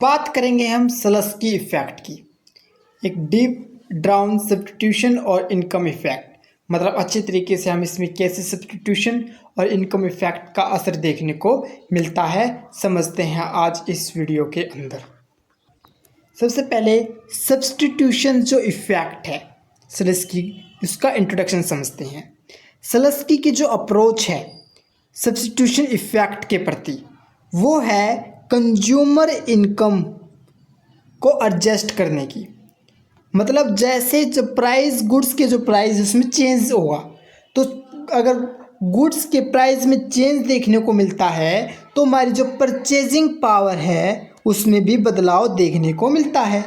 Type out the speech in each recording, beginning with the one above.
बात करेंगे हम सलस्की इफेक्ट की। एक डीप डाउन सब्स्टिट्यूशन और इनकम इफेक्ट, मतलब अच्छे तरीके से हम इसमें कैसे सब्स्टिट्यूशन और इनकम इफेक्ट का असर देखने को मिलता है समझते हैं आज इस वीडियो के अंदर। सबसे पहले सब्स्टिट्यूशन जो इफेक्ट है सलस्की, इसका इंट्रोडक्शन समझते हैं। सलस्की की जो अप्रोच है सब्स्टिट्यूशन इफेक्ट के प्रति, वो है कंज्यूमर इनकम को एडजस्ट करने की। मतलब जैसे जो प्राइस, गुड्स के जो प्राइस उसमें चेंज होगा, तो अगर गुड्स के प्राइस में चेंज देखने को मिलता है तो हमारी जो परचेजिंग पावर है उसमें भी बदलाव देखने को मिलता है।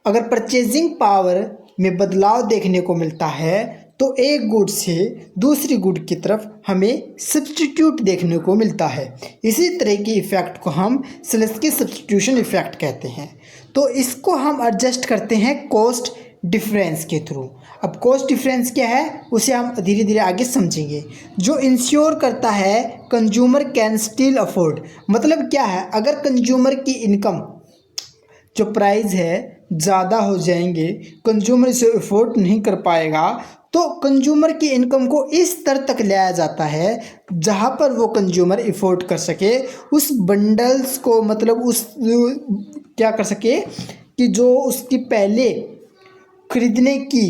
अगर परचेजिंग पावर में बदलाव देखने को मिलता है तो एक गुड से दूसरी गुड की तरफ हमें सब्स्टिट्यूट देखने को मिलता है। इसी तरह के इफ़ेक्ट को हम सलस्की सब्स्टिट्यूशन इफ़ेक्ट कहते हैं। तो इसको हम एडजस्ट करते हैं कॉस्ट डिफरेंस के थ्रू। अब कॉस्ट डिफरेंस क्या है उसे हम धीरे धीरे आगे समझेंगे। जो इंश्योर करता है कंज्यूमर कैन स्टिल अफोर्ड, मतलब क्या है, अगर कंज्यूमर की इनकम जो प्राइस है ज़्यादा हो जाएंगे, कंज्यूमर इसे अफोर्ड नहीं कर पाएगा, तो कंज्यूमर की इनकम को इस स्तर तक लाया जाता है जहाँ पर वो कंज्यूमर अफोर्ड कर सके उस बंडल्स को, मतलब उस क्या कर सके कि जो उसकी पहले खरीदने की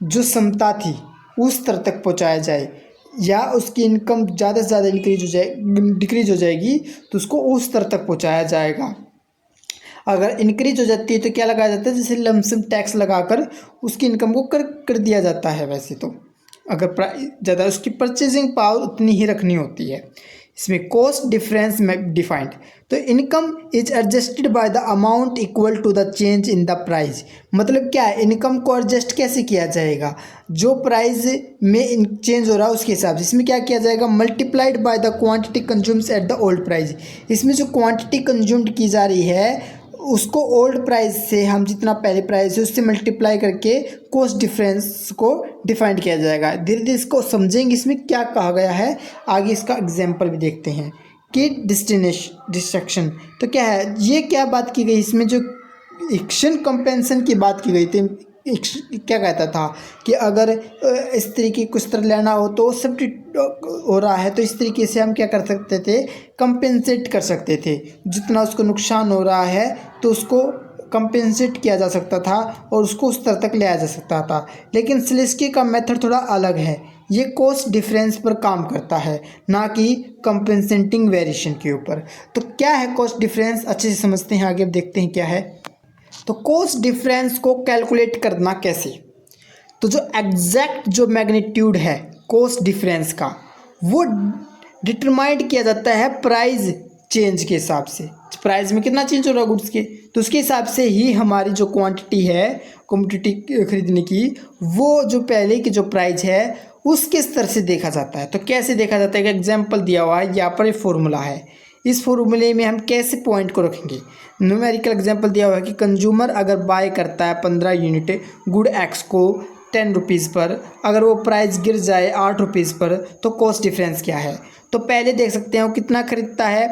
जो क्षमता थी उस स्तर तक पहुँचाया जाए, या उसकी इनकम ज़्यादा से ज़्यादा डिक्रीज हो जाएगी तो उसको उस स्तर तक पहुँचाया जाएगा। अगर इंक्रीज हो जाती है तो क्या लगाया जाता है, जैसे लमसम टैक्स लगाकर उसकी इनकम को कर दिया जाता है। वैसे तो अगर प्राइस ज़्यादा, उसकी परचेजिंग पावर उतनी ही रखनी होती है। इसमें कॉस्ट डिफरेंस में डिफाइंड, तो income is adjusted by the amount equal to the change in the price. मतलब क्या है, इनकम को एडजस्ट कैसे किया जाएगा, जो प्राइस में चेंज हो रहा है उसके हिसाब से। इसमें क्या किया जाएगा, multiplied by the quantity consumes at the old price. इसमें जो क्वांटिटी कंज्यूम्ड की जा रही है उसको ओल्ड प्राइस से हम जितना पहले प्राइस है उससे मल्टीप्लाई करके कॉस्ट डिफरेंस को डिफाइन किया जाएगा। धीरे धीरे इसको समझेंगे इसमें क्या कहा गया है। आगे इसका एग्जांपल भी देखते हैं कि डिस्ट्रक्शन, तो क्या है, ये क्या बात की गई, इसमें जो एक्शन कंपेंसेशन की बात की गई थी। क्या कहता था कि अगर इस तरीके कुछ तरह लेना हो तो सब हो रहा है तो इस तरीके से हम क्या कर सकते थे, कंपेंसेट कर सकते थे। जितना उसको नुकसान हो रहा है तो उसको कंपेंसेट किया जा सकता था और उसको उस तरह तक लाया जा सकता था। लेकिन सलस्की का मेथड थोड़ा अलग है, ये कॉस्ट डिफरेंस पर काम करता है ना कि कंपेंसेटिंग वेरिएशन के ऊपर। तो क्या है कॉस्ट डिफरेंस, अच्छे से समझते हैं, आगे देखते हैं क्या है। तो कॉस्ट डिफरेंस को कैलकुलेट करना कैसे, तो जो एग्जैक्ट जो मैग्नीट्यूड है कॉस्ट डिफरेंस का वो डिटरमाइंड किया जाता है प्राइस चेंज के हिसाब से। प्राइस में कितना चेंज हो रहा है गुड्स के, तो उसके हिसाब से ही हमारी जो क्वांटिटी है कमोडिटी खरीदने की, वो जो पहले की जो प्राइस है उसके स्तर से देखा जाता है। तो कैसे देखा जाता है, एक एग्जाम्पल दिया हुआ है यहाँ पर, एक फॉर्मूला है। इस फॉर्मूले में हम कैसे पॉइंट को रखेंगे, न्यूमेरिकल एग्जांपल दिया हुआ है कि कंज्यूमर अगर बाय करता है 15 यूनिट गुड एक्स को 10 रुपीज़ पर, अगर वो प्राइस गिर जाए 8 रुपीज़ पर तो कॉस्ट डिफरेंस क्या है। तो पहले देख सकते हैं वो कितना खरीदता है,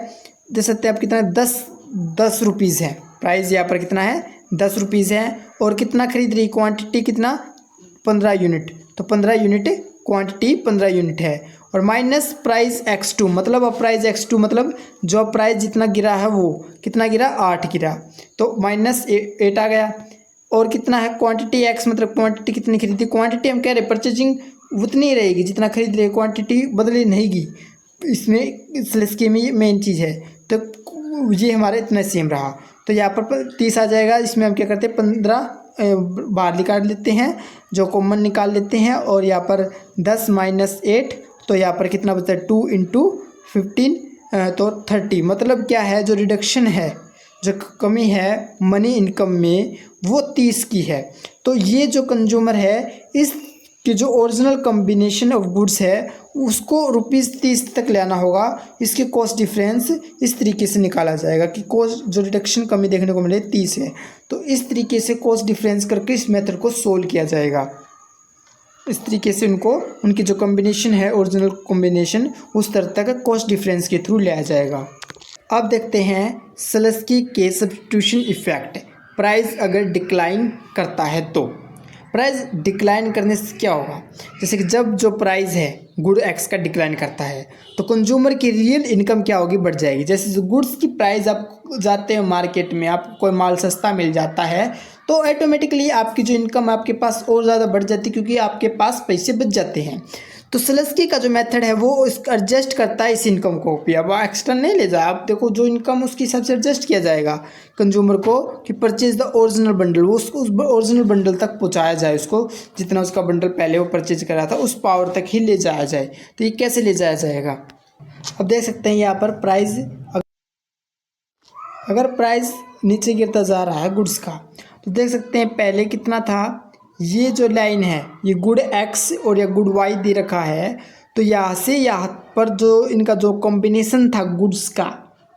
देख सकते हैं आप कितना, 10 रुपीज़ है प्राइस, यहाँ पर कितना है 10 रुपीज़ है, और कितना खरीद रही क्वांटिटी, कितना 15 यूनिट, तो 15 यूनिट क्वांटिटी 15 यूनिट है, और माइनस प्राइस x2, मतलब अब प्राइस x2 मतलब जो प्राइस जितना गिरा है वो कितना गिरा, 8 गिरा, तो माइनस 8 आ गया। और कितना है क्वांटिटी x, मतलब क्वांटिटी कितनी खरीदी, क्वांटिटी हम कह रहे परचेजिंग उतनी ही रहेगी जितना खरीद रहे, क्वांटिटी बदली नहीं। इसमें सलस्की में मेन चीज़ है, तो ये हमारा इतना सेम रहा। तो यहाँ पर 30 आ जाएगा। इसमें हम क्या करते हैं 15 बाहर निकाल लेते हैं, जो कॉमन निकाल लेते हैं, और यहाँ पर 10 माइनस 8, तो यहाँ पर कितना बचता है 2 इंटू 15, तो 30। मतलब क्या है, जो रिडक्शन है, जो कमी है मनी इनकम में वो 30 की है। तो ये जो कंज्यूमर है इस कि जो ओरिजिनल कम्बिनेशन ऑफ गुड्स है उसको ₹30 तक लाना होगा। इसके कॉस्ट डिफरेंस इस तरीके से निकाला जाएगा कि कॉस्ट जो रिडक्शन कमी देखने को मिले 30 है, तो इस तरीके से कॉस्ट डिफरेंस करके इस मेथड को सोल्व किया जाएगा। इस तरीके से उनकी जो कॉम्बिनेशन है ओरिजिनल कॉम्बिनेशन उस तरह तक कॉस्ट डिफरेंस के थ्रू लाया जाएगा। अब देखते हैं सलस्की के सब्स्टिट्यूशन इफेक्ट। प्राइस अगर डिक्लाइन करता है तो प्राइस डिक्लाइन करने से क्या होगा, जैसे कि जब जो प्राइस है गुड एक्स का डिक्लाइन करता है तो कंज्यूमर की रियल इनकम क्या होगी, बढ़ जाएगी। जैसे जो गुड्स की प्राइस आप जाते हैं मार्केट में, आपको कोई माल सस्ता मिल जाता है तो ऑटोमेटिकली आपकी जो इनकम आपके पास और ज़्यादा बढ़ जाती है, क्योंकि आपके पास पैसे बच जाते हैं। तो सलस्की का जो मेथड है वो एडजस्ट करता है इस इनकम को भी। अब एक्सटर्न नहीं ले जाए, आप देखो जो इनकम उसके हिसाब से एडजस्ट किया जाएगा कंज्यूमर को कि परचेज द ओरिजिनल बंडल, वो उसको उस ओरिजिनल बंडल तक पहुंचाया जाए, उसको जितना उसका बंडल पहले वो परचेज करा था उस पावर तक ही ले जाया जाए। तो ये कैसे ले जाया जाएगा, अब देख सकते हैं यहाँ पर प्राइस, अगर प्राइस नीचे गिरता जा रहा है गुड्स का तो देख सकते हैं पहले कितना था, ये जो लाइन है ये गुड एक्स और या गुड वाई दे रखा है, तो यहाँ से यहाँ पर जो इनका जो कॉम्बिनेशन था गुड्स का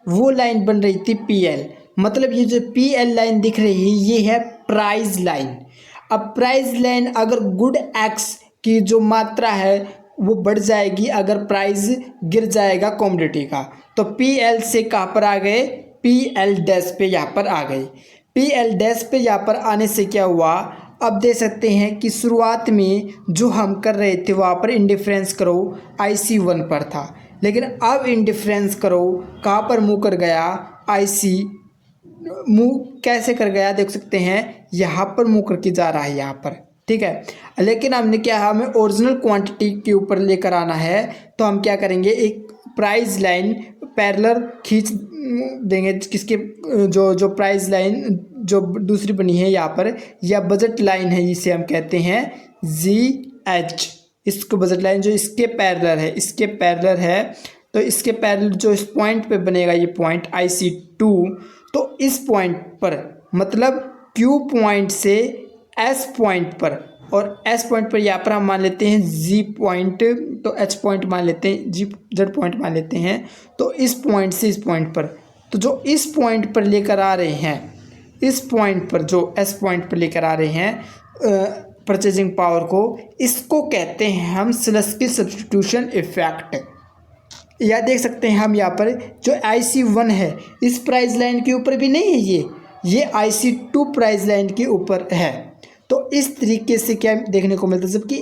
वो लाइन बन रही थी पी एल। मतलब ये जो पी एल लाइन दिख रही है ये है प्राइस लाइन। अब प्राइस लाइन अगर गुड एक्स की जो मात्रा है वो बढ़ जाएगी, अगर प्राइस गिर जाएगा कॉमोडिटी का, तो पी एल से कहाँ पर आ गए, पी एल डैश पे यहाँ पर आ गए। पी एल डैश पे यहाँ पर आने से क्या हुआ, अब देख सकते हैं कि शुरुआत में जो हम कर रहे थे वहाँ पर इंडिफरेंस करो IC1 पर था, लेकिन अब इंडिफरेंस करो कहाँ पर मुँह कर गया, IC मुँह कैसे कर गया, देख सकते हैं यहाँ पर मुँह करके जा रहा है यहाँ पर, ठीक है। लेकिन हमने क्या है, हमें ओरिजिनल क्वांटिटी के ऊपर लेकर आना है, तो हम क्या करेंगे, एक प्राइस लाइन पैरेलल खींच देंगे किसके, जो प्राइस लाइन जो दूसरी बनी है यहाँ पर, या बजट लाइन है जिसे हम कहते हैं GH, इसको बजट लाइन जो इसके पैरेलल है, इसके पैरेलल है, तो इसके पैरेलल जो इस पॉइंट पे बनेगा ये पॉइंट IC2, तो इस पॉइंट पर मतलब Q पॉइंट से S पॉइंट पर, और S पॉइंट पर यहाँ पर हम मान लेते हैं G पॉइंट, तो H पॉइंट मान लेते हैं, Z पॉइंट मान लेते हैं, तो इस पॉइंट से इस पॉइंट पर, तो जो इस पॉइंट पर लेकर आ रहे हैं, इस पॉइंट पर जो S पॉइंट पर लेकर आ रहे हैं परचेजिंग पावर को, इसको कहते हैं हम सलस्की सब्स्टिट्यूशन इफेक्ट। या देख सकते हैं हम यहाँ पर जो IC1 है इस प्राइस लाइन के ऊपर भी नहीं है, ये IC2 प्राइस लाइन के ऊपर है। तो इस तरीके से क्या देखने को मिलता है, जबकि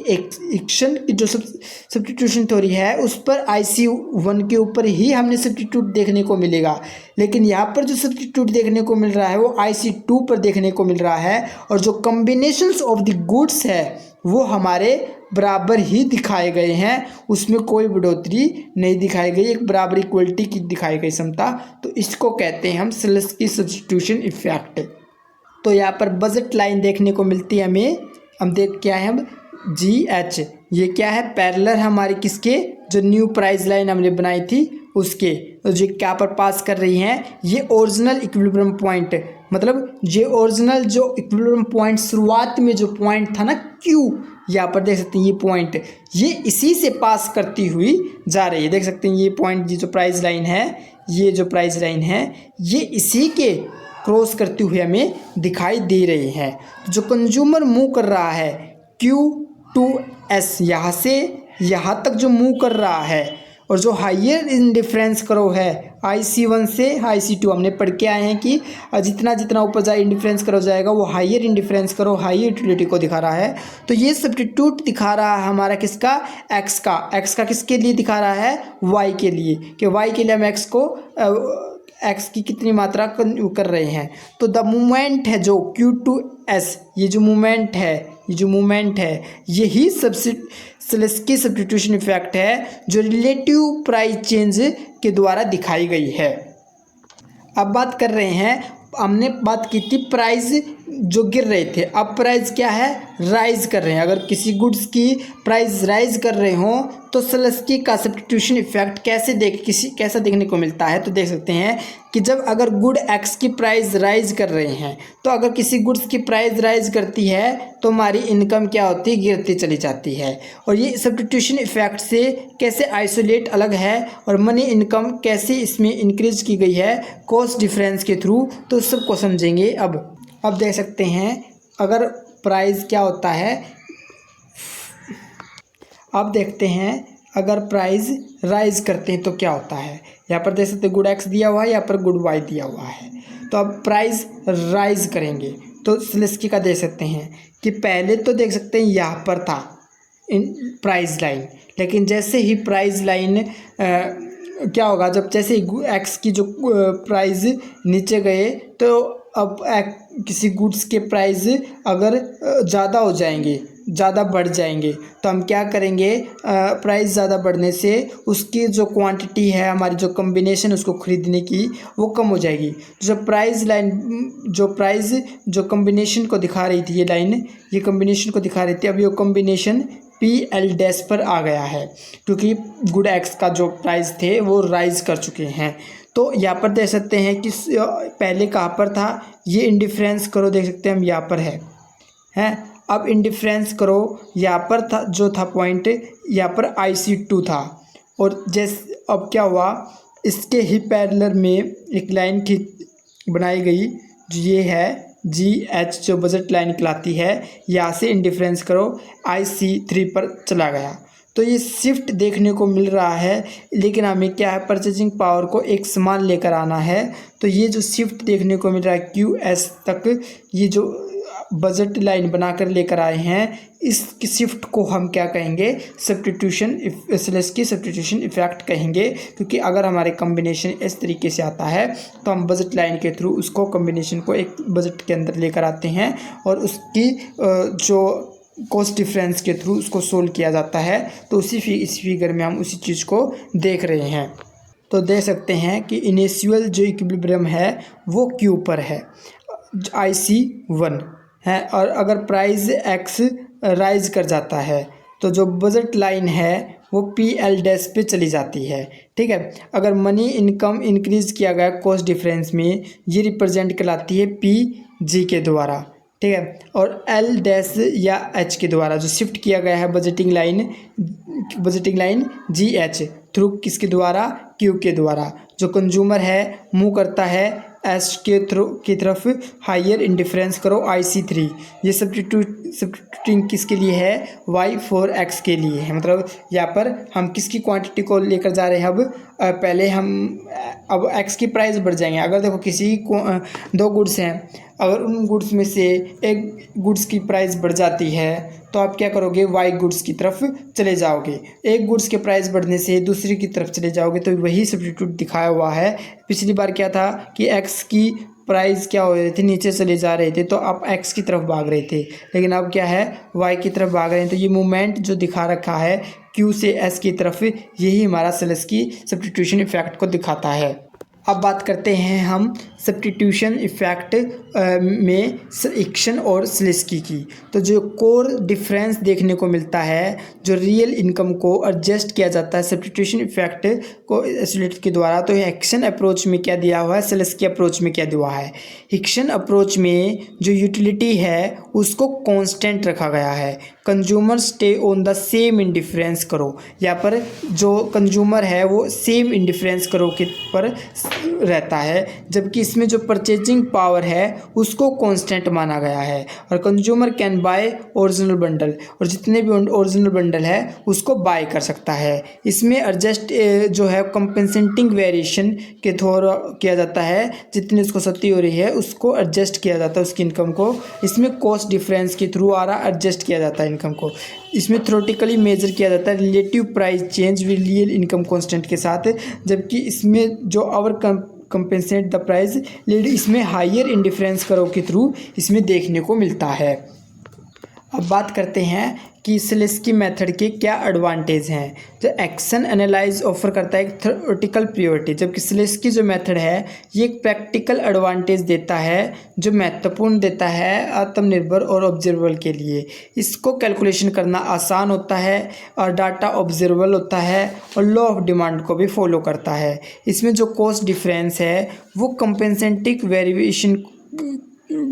एक्शन की जो सब्स्टिट्यूशन थ्योरी है उस पर IC1 के ऊपर ही हमने सब्स्टिट्यूट देखने को मिलेगा, लेकिन यहाँ पर जो सब्स्टिट्यूट देखने को मिल रहा है वो IC2 पर देखने को मिल रहा है, और जो कॉम्बिनेशंस ऑफ द गुड्स है वो हमारे बराबर ही दिखाए गए हैं, उसमें कोई बढ़ोतरी नहीं दिखाई गई, एक बराबर इक्वलिटी की दिखाई गई क्षमता। तो इसको कहते हैं हम सलस्की सब्स्टिट्यूशन इफेक्ट। तो यहाँ पर बजट लाइन देखने को मिलती है हमें, हम देख क्या है, हम GH, ये क्या है, पैरेलल हमारी किसके, जो न्यू प्राइस लाइन हमने बनाई थी उसके, तो जो क्या पर पास कर रही हैं, ये ओरिजिनल इक्विलिब्रियम पॉइंट, मतलब ये ओरिजिनल जो इक्विलिब्रियम पॉइंट शुरुआत में जो पॉइंट था ना Q, यहाँ पर देख सकते हैं ये पॉइंट, ये इसी से पास करती हुई जा रही है। देख सकते हैं ये पॉइंट, ये जो प्राइस लाइन है, ये जो प्राइस लाइन है ये इसी के क्रॉस करती हुई हमें दिखाई दे रही है। तो जो कंज्यूमर मूव कर रहा है Q2S, यहाँ से यहाँ तक जो मूव कर रहा है, और जो हाइयर इंडिफरेंस करो है IC1 से IC2, हमने पढ़ के आए हैं कि जितना जितना ऊपर जाए इंडिफरेंस करो जाएगा वो हाइयर इंडिफरेंस करो हाइयर यूटिलिटी को दिखा रहा है। तो ये सब्स्टिट्यूट दिखा रहा है हमारा किसका, X का किसके लिए दिखा रहा है, Y के लिए, कि Y के लिए हम X की कितनी मात्रा कर रहे हैं। तो द मूवमेंट है जो Q2S, ये जो मूवमेंट है यही सलस्की सब्स्टिट्यूशन इफेक्ट है जो रिलेटिव प्राइस चेंज के द्वारा दिखाई गई है। अब बात कर रहे हैं, हमने बात की थी प्राइस जो गिर रहे थे, अब प्राइस क्या है, राइज कर रहे हैं। अगर किसी गुड्स की प्राइस राइज कर रहे हो तो सलस्की का सब्स्टिट्यूशन इफेक्ट कैसा देखने को मिलता है, तो देख सकते हैं कि जब अगर गुड X की प्राइस राइज कर रहे हैं, तो अगर किसी गुड्स की प्राइस राइज करती है तो हमारी इनकम क्या होती है, गिरती चली जाती है। और ये सब्स्टिट्यूशन इफेक्ट से कैसे आइसोलेट अलग है और मनी इनकम कैसे इसमें इंक्रीज की गई है कॉस्ट डिफरेंस के थ्रू, तो सबको समझेंगे। अब देख सकते हैं अगर प्राइस क्या होता है, अब देखते हैं अगर प्राइस राइज करते हैं तो क्या होता है। यहाँ पर देख सकते हैं गुड एक्स दिया हुआ है, यहाँ पर गुड वाई दिया हुआ है। तो अब प्राइस राइज करेंगे तो स्लेस्की का देख सकते हैं कि पहले तो देख सकते हैं यहाँ पर था इन प्राइस लाइन, लेकिन जैसे ही प्राइस लाइन क्या होगा, जब जैसे ही एक्स की जो प्राइस नीचे गए तो अब किसी गुड्स के प्राइस अगर ज़्यादा हो जाएंगे, ज़्यादा बढ़ जाएंगे, तो हम क्या करेंगे, प्राइस ज़्यादा बढ़ने से उसकी जो क्वांटिटी है, हमारी जो कॉम्बिनेशन उसको ख़रीदने की वो कम हो जाएगी। जो प्राइस लाइन जो कॉम्बिनेशन को दिखा रही थी, ये लाइन ये कॉम्बिनेशन को दिखा रही थी, अब ये कॉम्बिनेशन PL' पर आ गया है क्योंकि गुड एक्स का जो प्राइस थे वो राइज कर चुके हैं। तो यहाँ पर देख सकते हैं कि पहले कहाँ पर था, ये इंडिफरेंस करो, देख सकते हैं हम यहाँ पर है। अब इंडिफरेंस करो, यहाँ पर था जो था पॉइंट, यहाँ पर IC2 था, और जैसे अब क्या हुआ, इसके ही पैरेलल में एक लाइन बनाई गई जो ये है GH, जो बजट लाइन कहलाती है। यहाँ से इंडिफरेंस करो IC3 पर चला गया। तो ये शिफ्ट देखने को मिल रहा है, लेकिन हमें क्या है, परचेजिंग पावर को एक समान लेकर आना है। तो ये जो शिफ्ट देखने को मिल रहा है QS तक, ये जो बजट लाइन बनाकर लेकर आए हैं, इस शिफ्ट को हम क्या कहेंगे, सब्स्टिट्यूशन इफेक्ट कहेंगे। क्योंकि अगर हमारे कॉम्बिनेशन इस तरीके से आता है तो हम बजट लाइन के थ्रू उसको कॉम्बिनेशन को एक बजट के अंदर लेकर आते हैं और उसकी जो कॉस्ट डिफरेंस के थ्रू उसको सोल्व किया जाता है। तो इस फिगर में हम उसी चीज़ को देख रहे हैं। तो देख सकते हैं कि इनिशियल जो इक्विलिब्रियम है वो Q पर है, IC1 है, और अगर प्राइस एक्स राइज कर जाता है तो जो बजट लाइन है वो PL' पे चली जाती है। ठीक है, अगर मनी इनकम इंक्रीज किया गया कॉस्ट डिफरेंस में, ये रिप्रेजेंट कहलाती है PG के द्वारा। ठीक है, और L' या H के द्वारा जो शिफ्ट किया गया है बजटिंग लाइन GH थ्रू किसके द्वारा, Q के द्वारा। जो कंज्यूमर है मूव करता है S की तरफ, हायर इंडिफरेंस करो IC3। ये सब्स्टिट्यूटिंग किसके लिए है, Y4X के लिए है। मतलब यहाँ पर हम किसकी क्वांटिटी को लेकर जा रहे हैं, अब पहले अब X की प्राइस बढ़ जाएंगे। अगर देखो किसी दो गुड्स हैं, अगर उन गुड्स में से एक गुड्स की प्राइस बढ़ जाती है तो आप क्या करोगे, Y गुड्स की तरफ चले जाओगे। एक गुड्स के प्राइस बढ़ने से दूसरी की तरफ चले जाओगे, तो वही सब्स्टिट्यूट दिखाया हुआ है। पिछली बार क्या था कि X की प्राइस क्या हो रही थी, नीचे चले जा रहे थे, तो आप X की तरफ भाग रहे थे, लेकिन अब क्या है, Y की तरफ भाग रहे हैं। तो ये मूवमेंट जो दिखा रखा है Q से S की तरफ, यही हमारा सेल्स की सब्स्टिट्यूशन इफेक्ट को दिखाता है। अब बात करते हैं हम सब्स्टिट्यूशन इफेक्ट में एक्शन और स्लेस्की की। तो जो कोर डिफरेंस देखने को मिलता है, जो रियल इनकम को एडजस्ट किया जाता है सब्स्टिट्यूशन इफेक्ट को एसोलेट के द्वारा, तो एक्शन अप्रोच में क्या दिया हुआ है, स्लेस्की अप्रोच में क्या दिया हुआ है। एक्शन अप्रोच में जो यूटिलिटी है उसको कांस्टेंट रखा गया है। Consumer stay on the same indifference करो, यहाँ पर जो कंज्यूमर है वो सेम इंडिफरेंस करो के पर रहता है, जबकि इसमें जो परचेजिंग पावर है उसको कांस्टेंट माना गया है। और consumer can buy original bundle, और जितने भी ओरिजिनल बंडल है उसको बाय कर सकता है। इसमें एडजस्ट जो है कंपेंसेटिंग वेरिएशन के थ्रू किया जाता है, जितनी उसको क्षति हो रही है उसको एडजस्ट किया जाता है उसकी इनकम को। इसमें कॉस्ट डिफरेंस के थ्रू आ रहा एडजस्ट किया जाता है इनकम को। इसमें थ्योरेटिकली मेजर किया जाता है relative price change with real income constant के साथ, जबकि इसमें जो our compensate the price lead, इसमें हायर इंडिफरेंस करो के थ्रू इसमें देखने को मिलता है। अब बात करते हैं कि स्लेस्की मेथड के क्या एडवांटेज हैं। जो एक्शन एनालाइज ऑफर करता है एक थ्योरेटिकल प्रियोरिटी, जबकि स्लेस्की जो मेथड है ये एक प्रैक्टिकल एडवांटेज देता है, जो महत्वपूर्ण देता है आत्मनिर्भर और ऑब्जर्वेबल के लिए। इसको कैलकुलेशन करना आसान होता है और डाटा ऑब्जर्वेबल होता है और लॉ ऑफ डिमांड को भी फॉलो करता है। इसमें जो कॉस्ट डिफरेंस है वो कंपेंसेटिंग वेरिएशन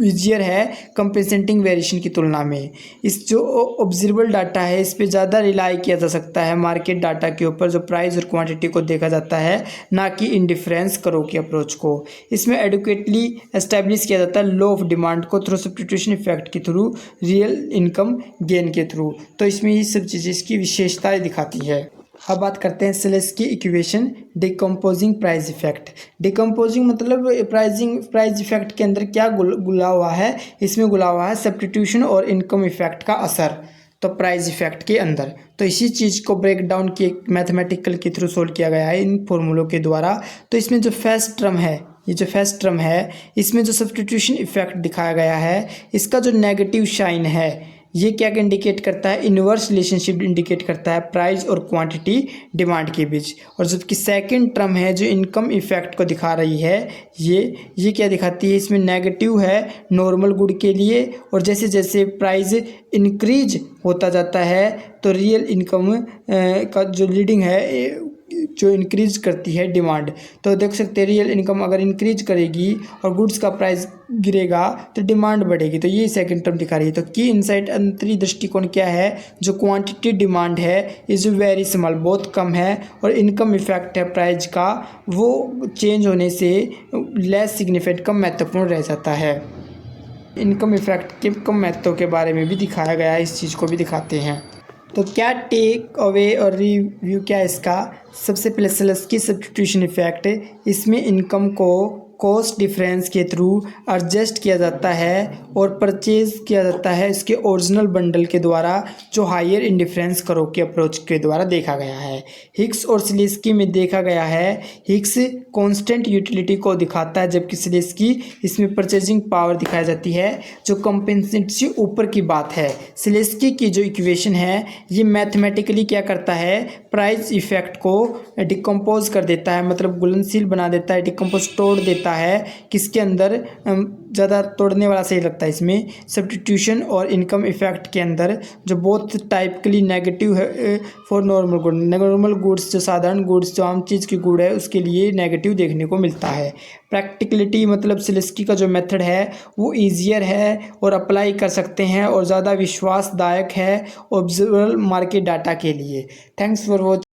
ईजियर है कंपेंसेटिंग वेरिएशन की तुलना में। इस जो ऑब्जर्वेबल डाटा है इस पे ज़्यादा रिलाई किया जा सकता है मार्केट डाटा के ऊपर, जो प्राइस और क्वांटिटी को देखा जाता है, ना कि इंडिफरेंस करो की अप्रोच को। इसमें एडुकेटली एस्टेब्लिश किया जाता है लॉ ऑफ डिमांड को थ्रू सब्स्टिट्यूशन इफेक्ट के थ्रू, रियल इनकम गेन के थ्रू। तो इसमें ये सब चीज़ें इसकी विशेषताएँ दिखाती है। अब बात करते हैं Slutsky equation decomposing price effect. Decomposing मतलब प्राइस इफेक्ट के अंदर क्या गुला हुआ है, इसमें गुला हुआ है सब्स्टिट्यूशन और इनकम इफेक्ट का असर, तो प्राइस इफेक्ट के अंदर। तो इसी चीज़ को ब्रेक डाउन किए मैथमेटिकल के थ्रू सोल्व किया गया है इन फॉर्मूलों के द्वारा। तो इसमें जो फर्स्ट टर्म है, ये जो फर्स्ट टर्म है, इसमें जो सब्स्टिट्यूशन इफेक्ट दिखाया गया है, इसका जो नेगेटिव साइन है ये क्या इंडिकेट करता है, इन्वर्स रिलेशनशिप इंडिकेट करता है प्राइस और क्वांटिटी डिमांड के बीच। और जबकि सेकंड टर्म है जो इनकम इफेक्ट को दिखा रही है, ये क्या दिखाती है, इसमें नेगेटिव है नॉर्मल गुड के लिए, और जैसे जैसे प्राइस इंक्रीज होता जाता है तो रियल इनकम का जो लीडिंग है जो इंक्रीज करती है डिमांड। तो देख सकते हैं रियल इनकम अगर इंक्रीज करेगी और गुड्स का प्राइस गिरेगा तो डिमांड बढ़ेगी। तो ये सेकंड टर्म दिखा रही है। तो की इनसाइट अंतरी दृष्टिकोण क्या है, जो क्वांटिटी डिमांड है इज वेरी स्मॉल, बहुत कम है, और इनकम इफेक्ट है प्राइस का, वो चेंज होने से लेस सिग्निफिकेंट, कम महत्वपूर्ण रह जाता है। इनकम इफेक्ट के कम महत्व के बारे में भी दिखाया गया है, इस चीज़ को भी दिखाते हैं। तो क्या टेक अवे और रिव्यू क्या है इसका, सबसे पहले सेलेस्की सब्स्टिट्यूशन इफेक्ट, इसमें इनकम को कॉस्ट डिफरेंस के थ्रू एडजस्ट किया जाता है और परचेज किया जाता है इसके ओरिजिनल बंडल के द्वारा, जो हायर इंडिफरेंस करो के अप्रोच के द्वारा देखा गया है। हिक्स और सेलेस्की में देखा गया है, हिक्स कांस्टेंट यूटिलिटी को दिखाता है, जबकि सेलेस्की इसमें परचेजिंग पावर दिखाई जाती है, जो कंपेंसेट से ऊपर की बात है। सेलेस्की की जो इक्वेशन है ये मैथमेटिकली क्या करता है, प्राइस इफेक्ट को डिकम्पोज कर देता है, मतलब घुलनशील बना देता है, डिकम्पोज तोड़ देता है, किसके अंदर ज़्यादा तोड़ने वाला सही लगता है इसमें सब्स्टिट्यूशन और इनकम इफेक्ट के अंदर, जो बहुत टाइपिकली नेगेटिव है for normal good. Normal goods जो साधारण गुड्स जो आम चीज़ की गुड है उसके लिए नेगेटिव देखने को मिलता है। प्रैक्टिकलिटी मतलब सेलेस्की का जो मेथड है वो ईजियर है और अप्लाई कर सकते हैं और ज़्यादा विश्वासदायक है ऑब्जर्वेबल मार्केट डाटा के लिए। Thanks for watching.